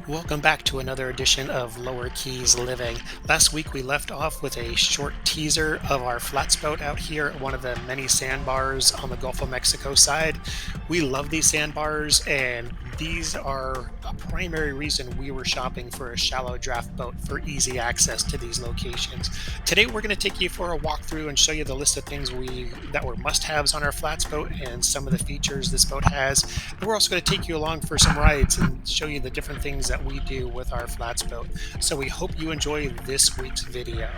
Welcome back to another edition of Lower Keys Living. Last week we left off with a short teaser of our flats boat out here at one of the many sandbars on the Gulf of Mexico side. We love these sandbars, and these are a primary reason we were shopping for a shallow draft boat for easy access to these locations. Today we're going to take you for a walkthrough and show you the list of things that were must-haves on our flats boat and some of the features this boat has. And we're also going to take you along for some rides and show you the different things that we do with our flats boat. So we hope you enjoy this week's video.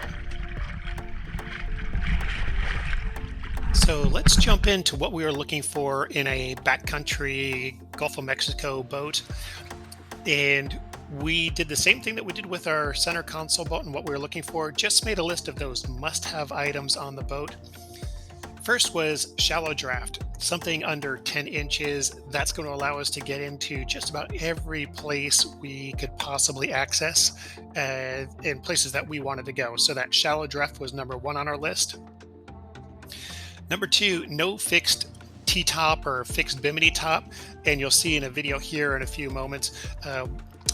So let's jump into what we were looking for in a backcountry Gulf of Mexico boat. And we did the same thing that we did with our center console boat and what we were looking for, just made a list of those must-have items on the boat. First was shallow draft, something under 10 inches. That's going to allow us to get into just about every place we could possibly access in places that we wanted to go. So that shallow draft was number one on our list. Number two, no fixed T-top or fixed bimini top. And you'll see in a video here in a few moments,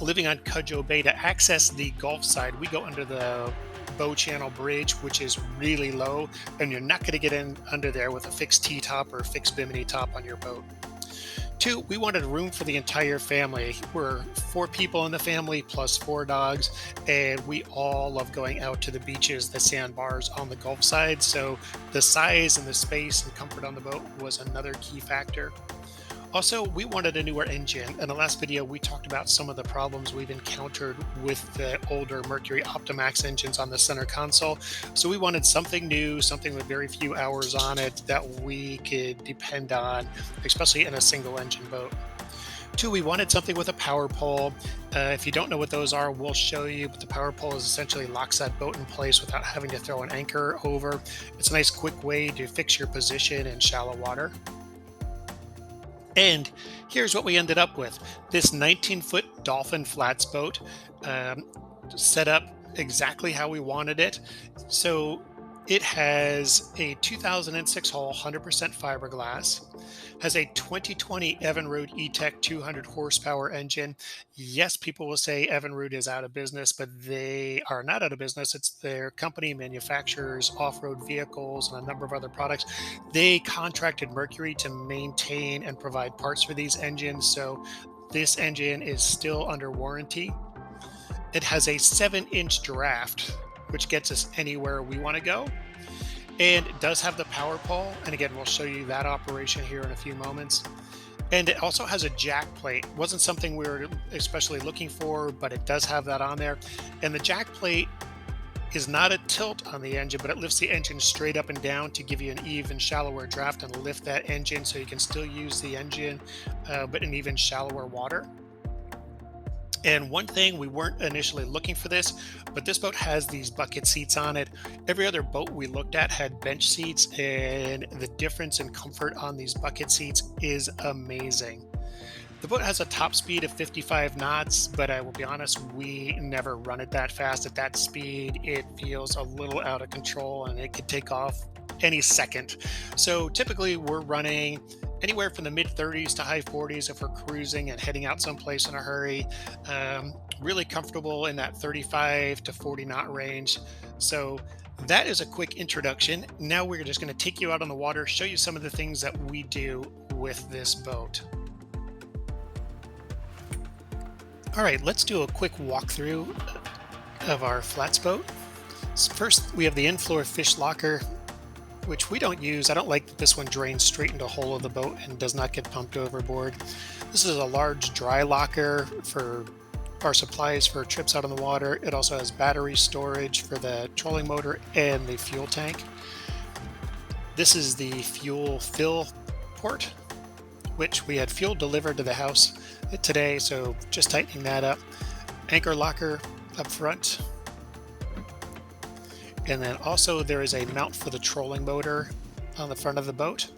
living on Cudjoe Bay, to access the Gulf side, we go under the bow channel bridge, which is really low, and you're not going to get in under there with a fixed T-top or fixed bimini top on your boat. Two, we wanted room for the entire family. We're 4 people in the family plus 4 dogs, and we all love going out to the beaches, the sandbars on the Gulf side. So the size and the space and comfort on the boat was another key factor. Also, we wanted a newer engine. In the last video, we talked about some of the problems we've encountered with the older Mercury Optimax engines on the center console. So we wanted something new, something with very few hours on it that we could depend on, especially in a single engine boat. Two, we wanted something with a power pole. If you don't know what those are, we'll show you, but the power pole is essentially locks that boat in place without having to throw an anchor over. It's a nice quick way to fix your position in shallow water. And here's what we ended up with. This 19-foot Dolphin flats boat, set up exactly how we wanted it. So it has a 2006 hull, 100% fiberglass, has a 2020 Evinrude E-Tech 200 horsepower engine. Yes, people will say Evinrude is out of business, but they are not out of business. It's their company manufactures off-road vehicles and a number of other products. They contracted Mercury to maintain and provide parts for these engines, so this engine is still under warranty. It has a 7-inch draft, which gets us anywhere we want to go. And it does have the power pole. And again, we'll show you that operation here in a few moments. And it also has a jack plate. Wasn't something we were especially looking for, but it does have that on there. And the jack plate is not a tilt on the engine, but it lifts the engine straight up and down to give you an even shallower draft and lift that engine so you can still use the engine, but in even shallower water. And one thing, we weren't initially looking for this, but this boat has these bucket seats on it. Every other boat we looked at had bench seats, and the difference in comfort on these bucket seats is amazing. The boat has a top speed of 55 knots, but I will be honest, we never run it that fast. At that speed, it feels a little out of control and it could take off any second. So typically we're running anywhere from the mid 30s to high 40s if we're cruising and heading out someplace in a hurry. Really comfortable in that 35 to 40 knot range. So that is a quick introduction. Now we're just going to take you out on the water, show you some of the things that we do with this boat. All right, let's do a quick walkthrough of our flats boat. First, we have the in-floor fish locker, which we don't use. I don't like that this one drains straight into the hull of the boat and does not get pumped overboard. This is a large dry locker for our supplies for trips out on the water. It also has battery storage for the trolling motor and the fuel tank. This is the fuel fill port, which we had fuel delivered to the house today, so just tightening that up. Anchor locker up front. And then also there is a mount for the trolling motor on the front of the boat.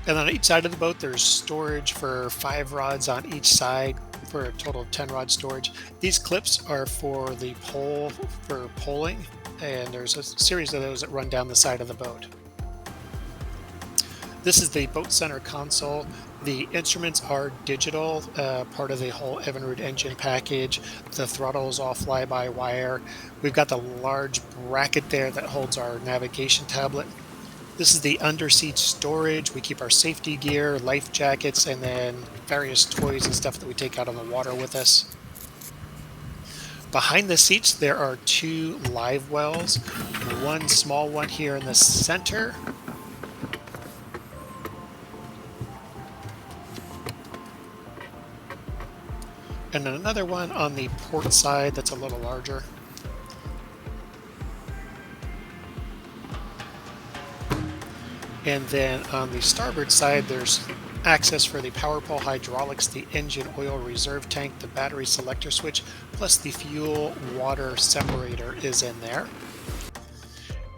And on each side of the boat, there's storage for 5 rods on each side for a total of 10 rod storage. These clips are for the pole for poling, and there's a series of those that run down the side of the boat. This is the boat center console. The instruments are digital, part of the whole Evinrude engine package. The throttle is all fly-by-wire. We've got the large bracket there that holds our navigation tablet. This is the under-seat storage. We keep our safety gear, life jackets, and then various toys and stuff that we take out on the water with us. Behind the seats, there are two live wells, one small one here in the center, and then another one on the port side that's a little larger. And then on the starboard side, there's access for the power pole hydraulics, the engine oil reserve tank, the battery selector switch, plus the fuel water separator is in there.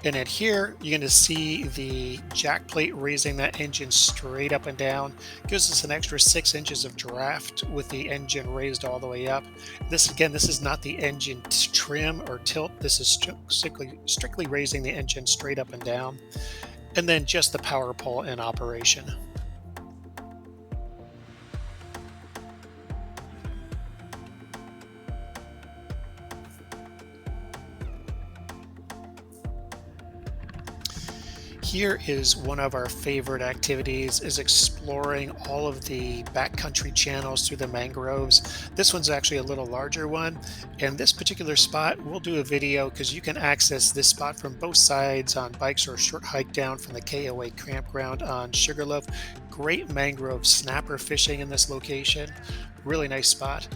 And then here, you're going to see the jack plate raising that engine straight up and down. Gives us an extra 6 inches of draft with the engine raised all the way up. This, again, this is not the engine trim or tilt. This is strictly raising the engine straight up and down. And then just the power pole in operation. Here is one of our favorite activities, is exploring all of the backcountry channels through the mangroves. This one's actually a little larger one, and this particular spot, we'll do a video because you can access this spot from both sides on bikes or a short hike down from the KOA campground on Sugarloaf. Great mangrove snapper fishing in this location. Really nice spot.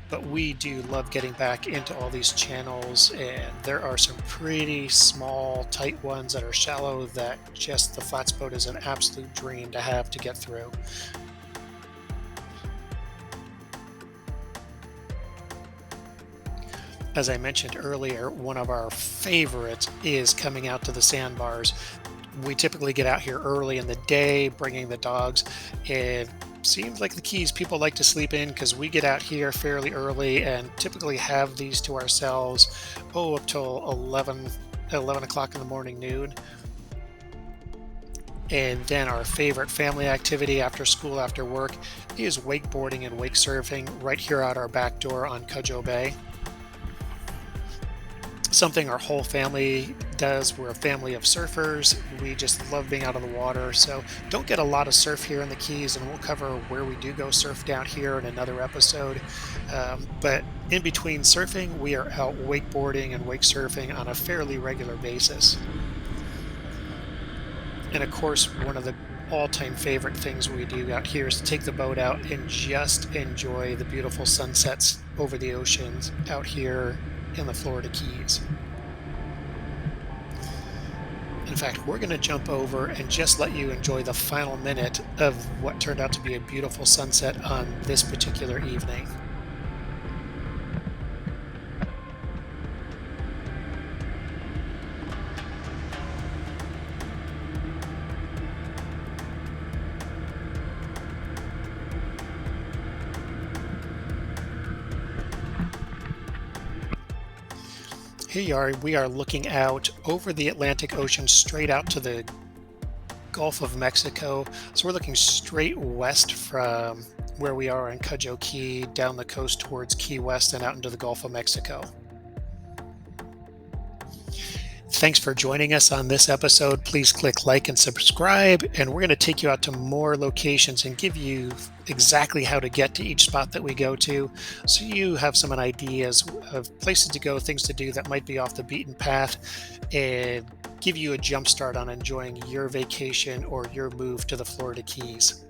But we do love getting back into all these channels, and there are some pretty small, tight ones that are shallow that just the flats boat is an absolute dream to have to get through. As I mentioned earlier, one of our favorites is coming out to the sandbars. We typically get out here early in the day, bringing the dogs. It seems like the Keys people like to sleep in because we get out here fairly early and typically have these to ourselves, up till 11 o'clock in the morning, noon. And then our favorite family activity after school, after work, is wakeboarding and wake surfing right here out our back door on Cudjoe Bay. Something our whole family does. We're a family of surfers. We just love being out of the water. So don't get a lot of surf here in the Keys, and we'll cover where we do go surf down here in another episode. But in between surfing, we are out wakeboarding and wake surfing on a fairly regular basis. And of course, one of the all-time favorite things we do out here is to take the boat out and just enjoy the beautiful sunsets over the oceans out here in the Florida Keys. In fact, we're going to jump over and just let you enjoy the final minute of what turned out to be a beautiful sunset on this particular evening. Here we are looking out over the Atlantic Ocean straight out to the Gulf of Mexico. So we're looking straight west from where we are in Cudjoe Key, down the coast towards Key West and out into the Gulf of Mexico. Thanks for joining us on this episode. Please click like and subscribe, and we're going to take you out to more locations and give you exactly how to get to each spot that we go to, so you have some ideas of places to go, things to do that might be off the beaten path, and give you a jump start on enjoying your vacation or your move to the Florida Keys.